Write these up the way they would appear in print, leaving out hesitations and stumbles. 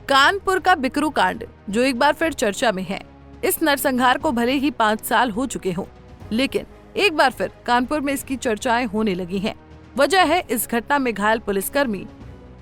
कानपुर का बिकरू कांड जो एक बार फिर चर्चा में है। इस नरसंहार को भले ही 5 साल हो चुके हों, लेकिन एक बार फिर कानपुर में इसकी चर्चाएं होने लगी हैं। वजह है इस घटना में घायल पुलिसकर्मी,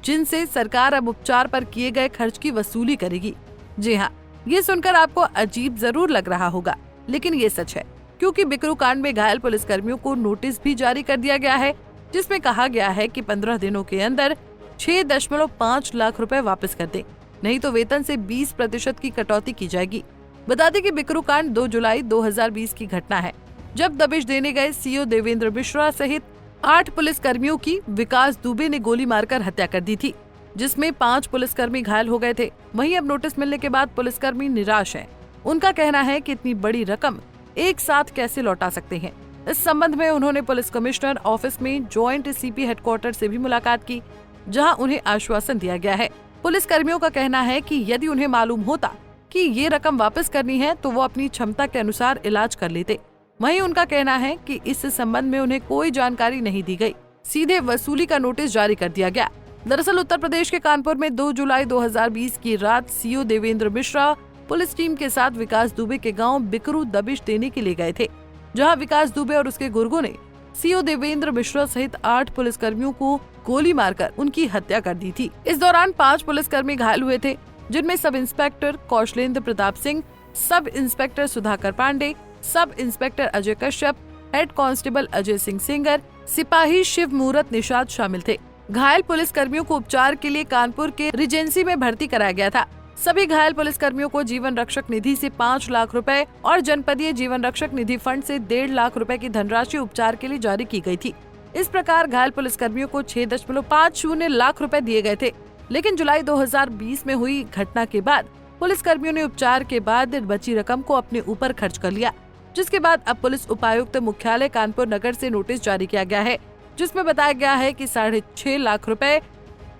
जिनसे सरकार अब उपचार पर किए गए खर्च की वसूली करेगी। जी हाँ, ये सुनकर आपको अजीब जरूर लग रहा होगा, लेकिन ये सच है, क्योंकि बिकरू कांड में घायल पुलिसकर्मियों को नोटिस भी जारी कर दिया गया है, जिसमें कहा गया है कि 15 दिनों के अंदर 6.5 लाख रुपए वापस कर दें, नहीं तो वेतन से 20% की कटौती की जाएगी। बता दें कि बिकरू कांड 2 जुलाई 2020 की घटना है, जब दबिश देने गए सीओ देवेंद्र मिश्रा सहित 8 पुलिसकर्मियों की विकास दुबे ने गोली मारकर हत्या कर दी थी, जिसमें 5 पुलिसकर्मी घायल हो गए थे। वहीं अब नोटिस मिलने के बाद पुलिसकर्मी निराश हैं। उनका कहना है कि इतनी बड़ी रकम एक साथ कैसे लौटा सकते हैं। इस संबंध में उन्होंने पुलिस कमिश्नर ऑफिस में ज्वाइंट सीपी हेडक्वार्टर से भी मुलाकात की, जहां उन्हें आश्वासन दिया गया है। पुलिस कर्मियों का कहना है कि यदि उन्हें मालूम होता कि ये रकम वापस करनी है तो वो अपनी क्षमता के अनुसार इलाज कर लेते। वहीं उनका कहना है कि इस संबंध में उन्हें कोई जानकारी नहीं दी गई, सीधे वसूली का नोटिस जारी कर दिया गया। दरअसल उत्तर प्रदेश के कानपुर में 2 जुलाई 2020 की रात CO Devendra Mishra police team के साथ विकास दुबे के गांव बिकरू दबिश देने के लिए गए थे, जहां विकास दुबे और उसके गुर्गों ने सीओ देवेंद्र मिश्रा सहित 8 पुलिसकर्मियों को गोली मारकर उनकी हत्या कर दी थी। इस दौरान 5 पुलिसकर्मी घायल हुए थे, जिनमें sub inspector Kaushalendra Pratap Singh, sub inspector Sudhakar Pandey, sub inspector Ajay Kashyap, head constable Ajay Singh सिंगर, सिपाही शिव मूरत निषाद शामिल थे। घायल पुलिसकर्मियों को उपचार के लिए कानपुर के रिजेंसी में भर्ती कराया गया था। सभी घायल पुलिसकर्मियों को जीवन रक्षक निधि से 5 लाख रुपए और जनपदीय जीवन रक्षक निधि फंड से 1.5 लाख रुपए की धनराशि उपचार के लिए जारी की गई थी। इस प्रकार घायल पुलिसकर्मियों को 6.50 लाख रुपए दिए गए थे। लेकिन जुलाई 2020 में हुई घटना के बाद पुलिसकर्मियों ने उपचार के बाद बची रकम को अपने ऊपर खर्च कर लिया, जिसके बाद अब पुलिस उपायुक्त मुख्यालय कानपुर नगर से नोटिस जारी किया गया है, जिसमें बताया गया है कि 6.5 लाख रुपए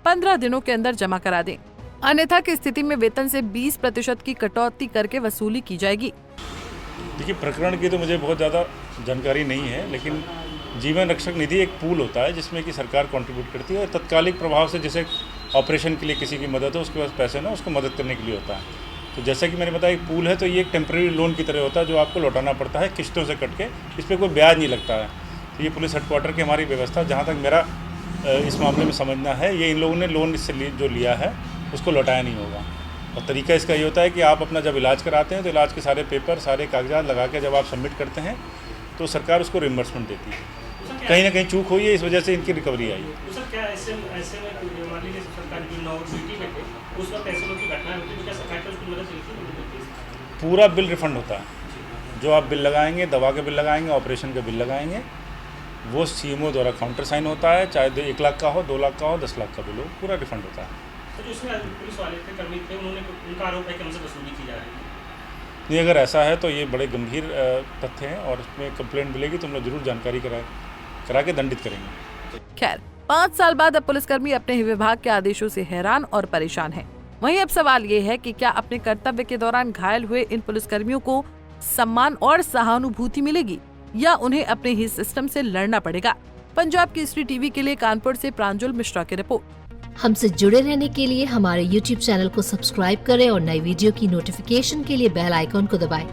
15 दिनों के अंदर जमा करा दें, अन्यथा की स्थिति में वेतन से 20% की कटौती करके वसूली की जाएगी। देखिए, प्रकरण की तो मुझे बहुत ज़्यादा जानकारी नहीं है, लेकिन जीवन रक्षक निधि एक पूल होता है जिसमें कि सरकार कंट्रीब्यूट करती है और तत्कालिक प्रभाव से जैसे ऑपरेशन के लिए किसी की मदद हो, उसके पास पैसे ना, उसको मदद करने के लिए होता है। तो जैसा कि मैंने बताया, एक पूल है, तो ये एक टेम्प्रेरी लोन की तरह होता है जो आपको लौटाना पड़ता है किस्तों से कट के। इस पर कोई ब्याज नहीं लगता है। तो ये पुलिस हेडक्वार्टर की हमारी व्यवस्था, जहाँ तक मेरा इस मामले में समझना है, ये इन लोगों ने लोन इससे जो लिया है उसको लौटाया नहीं होगा। और तरीका इसका ये होता है कि आप अपना जब इलाज कराते हैं तो इलाज के सारे पेपर, सारे कागजात लगा के जब आप सबमिट करते हैं तो सरकार उसको रिम्बर्समेंट देती है। कहीं ना कहीं चूक हुई है, इस वजह से इनकी रिकवरी आई है। पूरा बिल रिफंड होता है। जो आप बिल लगाएंगे, दवा के बिल लगाएंगे, ऑपरेशन के बिल लगाएंगे, वो सीएमओ द्वारा काउंटर साइन होता है, चाहे 1 लाख का हो, 2 लाख का हो, 10 लाख का बिल हो, पूरा रिफंड होता है। तो उसमें पुलिस वाले थे, कर्मी थे, उनका आरोप है कि हमसे वसूली की जा रही है। नहीं, अगर ऐसा है तो ये बड़े गंभीर तथ्य हैं और इसमें कंप्लेंट मिलेगी तो हम लोग जरूर जानकारी करा के दंडित करेंगे। खैर, 5 साल बाद अब पुलिसकर्मी अपने ही विभाग के आदेशों से हैरान और परेशान हैं। वहीं अब सवाल ये है कि क्या अपने कर्तव्य के दौरान घायल हुए इन पुलिसकर्मियों को सम्मान और सहानुभूति मिलेगी या उन्हें अपने ही सिस्टम से लड़ना पड़ेगा। पंजाब केसरी टीवी के लिए कानपुर से प्रांजल मिश्रा की रिपोर्ट। हमसे जुड़े रहने के लिए हमारे YouTube चैनल को सब्सक्राइब करें और नई वीडियो की नोटिफिकेशन के लिए बेल आइकॉन को दबाएं।